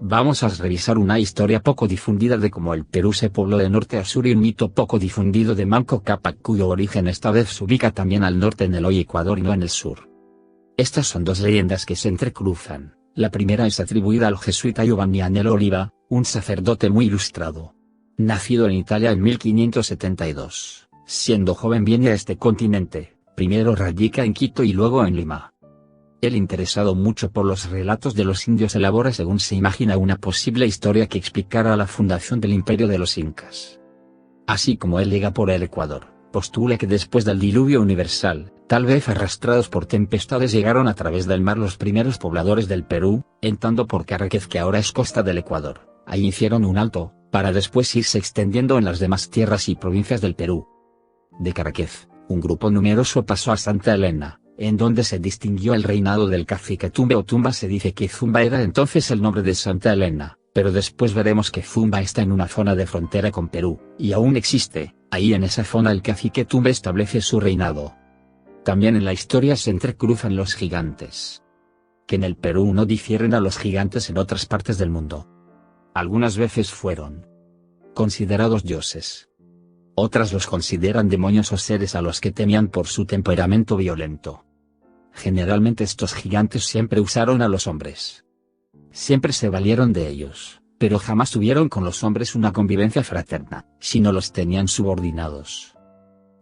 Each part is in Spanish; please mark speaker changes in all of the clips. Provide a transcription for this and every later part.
Speaker 1: Vamos a revisar una historia poco difundida de cómo el Perú se pobló de norte a sur y un mito poco difundido de Manco Cápac cuyo origen esta vez se ubica también al norte en el hoy Ecuador y no en el sur. Estas son dos leyendas que se entrecruzan. La primera es atribuida al jesuita Giovanni Agnello Oliva, un sacerdote muy ilustrado. Nacido en Italia en 1572, siendo joven viene a este continente, primero radica en Quito y luego en Lima. Él, interesado mucho por los relatos de los indios, elabora según se imagina una posible historia que explicara la fundación del imperio de los incas. Así como él llega por el Ecuador, postula que después del diluvio universal, tal vez arrastrados por tempestades llegaron a través del mar los primeros pobladores del Perú, entrando por Caraquez, que ahora es costa del Ecuador. Ahí hicieron un alto, para después irse extendiendo en las demás tierras y provincias del Perú. De Caraquez, un grupo numeroso pasó a Santa Elena, en donde se distinguió el reinado del cacique Tumbe o Tumba. Se dice que Zumba era entonces el nombre de Santa Elena, pero después veremos que Zumba está en una zona de frontera con Perú, y aún existe. Ahí en esa zona el cacique Tumbe establece su reinado. También en la historia se entrecruzan los gigantes, que en el Perú no difieren a los gigantes en otras partes del mundo. Algunas veces fueron considerados dioses. Otras los consideran demonios o seres a los que temían por su temperamento violento. Generalmente estos gigantes siempre usaron a los hombres. Siempre se valieron de ellos, pero jamás tuvieron con los hombres una convivencia fraterna, sino los tenían subordinados.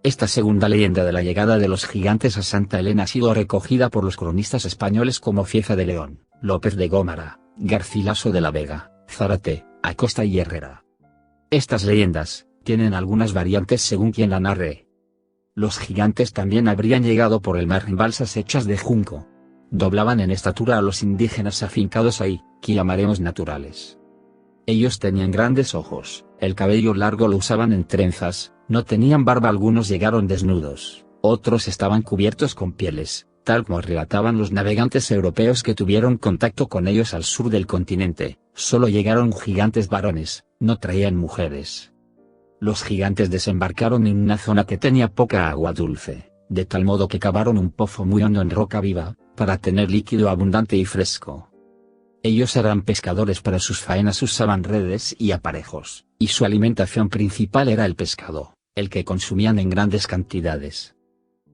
Speaker 1: Esta segunda leyenda de la llegada de los gigantes a Santa Elena ha sido recogida por los cronistas españoles como Cieza de León, López de Gómara, Garcilaso de la Vega, Zárate, Acosta y Herrera. Estas leyendas tienen algunas variantes según quien la narre. Los gigantes también habrían llegado por el mar en balsas hechas de junco. Doblaban en estatura a los indígenas afincados ahí, que llamaremos naturales. Ellos tenían grandes ojos, el cabello largo lo usaban en trenzas, no tenían barba, algunos llegaron desnudos, otros estaban cubiertos con pieles, tal como relataban los navegantes europeos que tuvieron contacto con ellos al sur del continente. Solo llegaron gigantes varones, no traían mujeres. Los gigantes desembarcaron en una zona que tenía poca agua dulce, de tal modo que cavaron un pozo muy hondo en roca viva, para tener líquido abundante y fresco. Ellos eran pescadores, para sus faenas usaban redes y aparejos, y su alimentación principal era el pescado, el que consumían en grandes cantidades.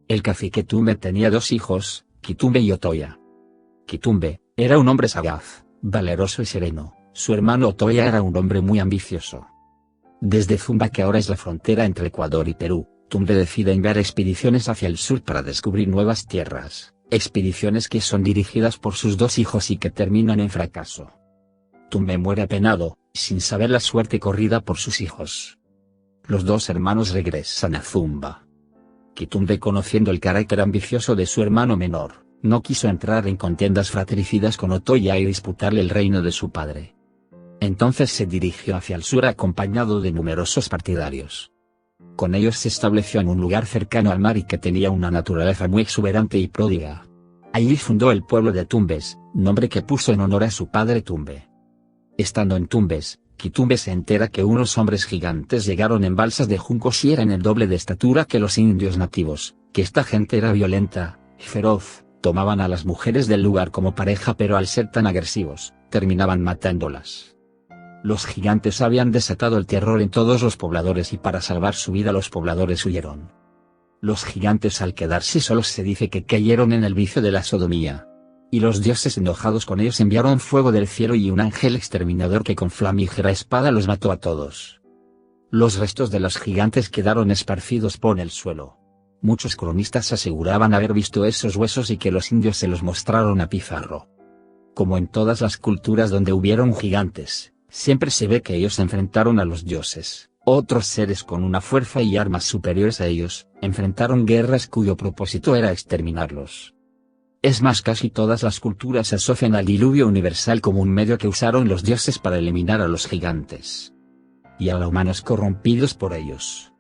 Speaker 1: El cacique Tumbe tenía dos hijos, Quitumbe y Otoya. Quitumbe era un hombre sagaz, valeroso y sereno. Su hermano Otoya era un hombre muy ambicioso. Desde Zumba, que ahora es la frontera entre Ecuador y Perú, Tumbe decide enviar expediciones hacia el sur para descubrir nuevas tierras, expediciones que son dirigidas por sus dos hijos y que terminan en fracaso. Tumbe muere apenado, sin saber la suerte corrida por sus hijos. Los dos hermanos regresan a Zumba. Quitumbe, conociendo el carácter ambicioso de su hermano menor, no quiso entrar en contiendas fratricidas con Otoya y disputarle el reino de su padre. Entonces se dirigió hacia el sur acompañado de numerosos partidarios. Con ellos se estableció en un lugar cercano al mar y que tenía una naturaleza muy exuberante y pródiga. Allí fundó el pueblo de Tumbes, nombre que puso en honor a su padre Tumbe. Estando en Tumbes, Quitumbe se entera que unos hombres gigantes llegaron en balsas de juncos y eran el doble de estatura que los indios nativos, que esta gente era violenta, feroz, tomaban a las mujeres del lugar como pareja, pero al ser tan agresivos, terminaban matándolas. Los gigantes habían desatado el terror en todos los pobladores y para salvar su vida los pobladores huyeron. Los gigantes, al quedarse solos, se dice que cayeron en el vicio de la sodomía. Y los dioses, enojados con ellos, enviaron fuego del cielo y un ángel exterminador que con flamígera espada los mató a todos. Los restos de los gigantes quedaron esparcidos por el suelo. Muchos cronistas aseguraban haber visto esos huesos y que los indios se los mostraron a Pizarro. Como en todas las culturas donde hubieron gigantes, siempre se ve que ellos se enfrentaron a los dioses, otros seres con una fuerza y armas superiores a ellos, enfrentaron guerras cuyo propósito era exterminarlos. Es más, casi todas las culturas asocian al diluvio universal como un medio que usaron los dioses para eliminar a los gigantes. Y a los humanos corrompidos por ellos.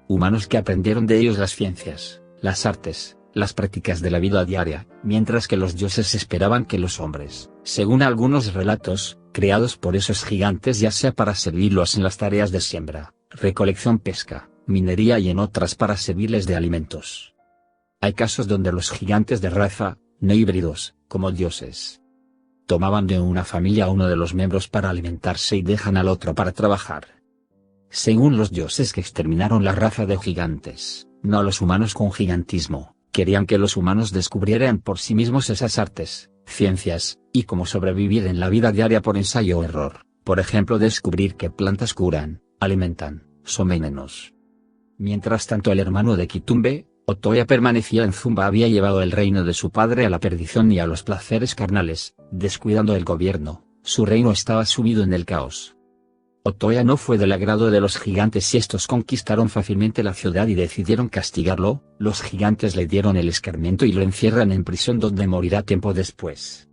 Speaker 1: Humanos que aprendieron de ellos las ciencias, las artes, las prácticas de la vida diaria, mientras que los dioses esperaban que los hombres, según algunos relatos, creados por esos gigantes ya sea para servirlos en las tareas de siembra, recolección, pesca, minería y en otras para servirles de alimentos. Hay casos donde los gigantes de raza, no híbridos, como dioses. Tomaban de una familia a uno de los miembros para alimentarse y dejan al otro para trabajar. Según los dioses que exterminaron la raza de gigantes, no a los humanos con gigantismo, querían que los humanos descubrieran por sí mismos esas artes, ciencias, y cómo sobrevivir en la vida diaria por ensayo o error, por ejemplo descubrir qué plantas curan, alimentan, son venenos. Mientras tanto el hermano de Quitumbe, Otoya permanecía en Zumba, había llevado el reino de su padre a la perdición y a los placeres carnales, descuidando el gobierno, su reino estaba sumido en el caos. Otoya no fue del agrado de los gigantes y estos conquistaron fácilmente la ciudad y decidieron castigarlo, los gigantes le dieron el escarmiento y lo encierran en prisión donde morirá tiempo después.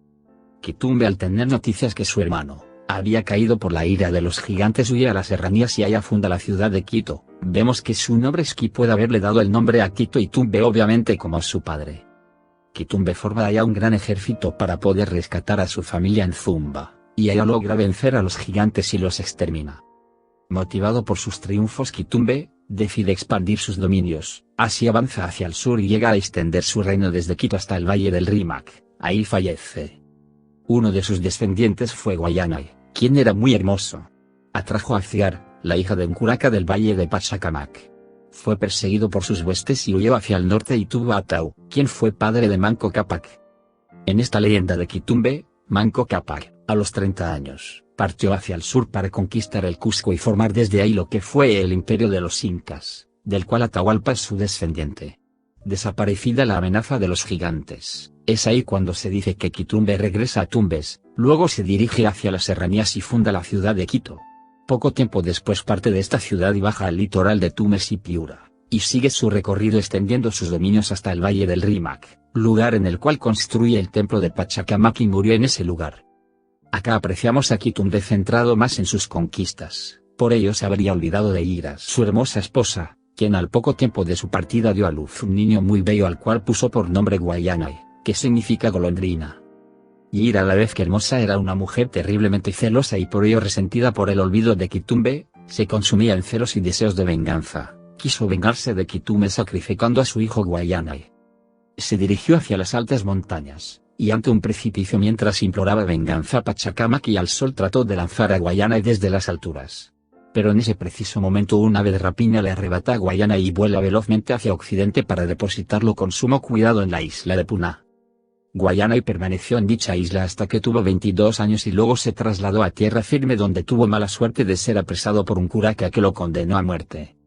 Speaker 1: Quitumbe, al tener noticias que su hermano había caído por la ira de los gigantes, huye a las serranías y allá funda la ciudad de Quito. Vemos que su nombre es Ki, puede haberle dado el nombre a Quito y Tumbe obviamente como su padre. Quitumbe forma allá un gran ejército para poder rescatar a su familia en Zumba, y allá logra vencer a los gigantes y los extermina. Motivado por sus triunfos, Quitumbe decide expandir sus dominios, así avanza hacia el sur y llega a extender su reino desde Quito hasta el valle del Rímac, ahí fallece. Uno de sus descendientes fue Guayanay, quien era muy hermoso. Atrajo a Ciar, la hija de un curaca del valle de Pachacamac. Fue perseguido por sus huestes y huyó hacia el norte y tuvo a Atau, quien fue padre de Manco Cápac. En esta leyenda de Quitumbe, Manco Cápac, a los 30 años, partió hacia el sur para conquistar el Cusco y formar desde ahí lo que fue el imperio de los incas, del cual Atahualpa es su descendiente. Desaparecida la amenaza de los gigantes, es ahí cuando se dice que Quitumbe regresa a Tumbes, luego se dirige hacia las serranías y funda la ciudad de Quito. Poco tiempo después parte de esta ciudad y baja al litoral de Tumbes y Piura, y sigue su recorrido extendiendo sus dominios hasta el valle del Rímac, lugar en el cual construye el templo de Pachacamac y murió en ese lugar. Acá apreciamos a Quitumbe centrado más en sus conquistas, por ello se habría olvidado de Iras, su hermosa esposa, quien al poco tiempo de su partida dio a luz un niño muy bello al cual puso por nombre Guayanay, que significa golondrina. Ira, a la vez que hermosa, era una mujer terriblemente celosa y por ello resentida por el olvido de Quitumbe, se consumía en celos y deseos de venganza, quiso vengarse de Quitumbe sacrificando a su hijo Guayanay. Se dirigió hacia las altas montañas, y ante un precipicio mientras imploraba venganza a Pachacamac y al sol trató de lanzar a Guayanay desde las alturas. Pero en ese preciso momento un ave de rapiña le arrebata a Guayanay y vuela velozmente hacia occidente para depositarlo con sumo cuidado en la isla de Puna. Guayanay permaneció en dicha isla hasta que tuvo 22 años y luego se trasladó a tierra firme donde tuvo mala suerte de ser apresado por un curaca que lo condenó a muerte.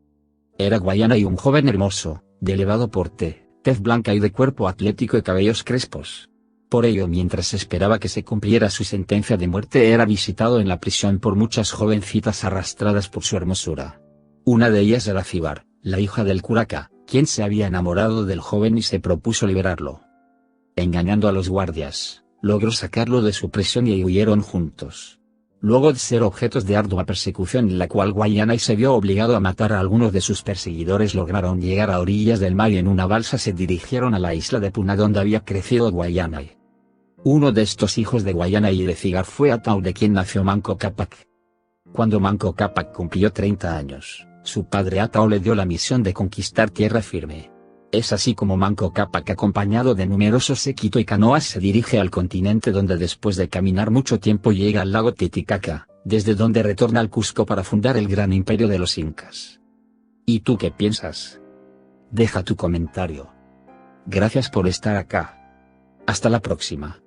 Speaker 1: Era Guayanay un joven hermoso, de elevado porte, tez blanca y de cuerpo atlético y cabellos crespos. Por ello, mientras esperaba que se cumpliera su sentencia de muerte, era visitado en la prisión por muchas jovencitas arrastradas por su hermosura. Una de ellas era Cibar, la hija del curaca, quien se había enamorado del joven y se propuso liberarlo. Engañando a los guardias, logró sacarlo de su prisión y huyeron juntos. Luego de ser objetos de ardua persecución en la cual Guayanay se vio obligado a matar a algunos de sus perseguidores, lograron llegar a orillas del mar y en una balsa se dirigieron a la isla de Puna donde había crecido Guayanay. Uno de estos hijos de Guayanay y de Cigar fue Atau, de quien nació Manco Cápac. Cuando Manco Cápac cumplió 30 años, su padre Atau le dio la misión de conquistar tierra firme. Es así como Manco Cápac, acompañado de numerosos séquito y canoas, se dirige al continente donde después de caminar mucho tiempo llega al lago Titicaca, desde donde retorna al Cusco para fundar el gran imperio de los incas. ¿Y tú qué piensas? Deja tu comentario. Gracias por estar acá. Hasta la próxima.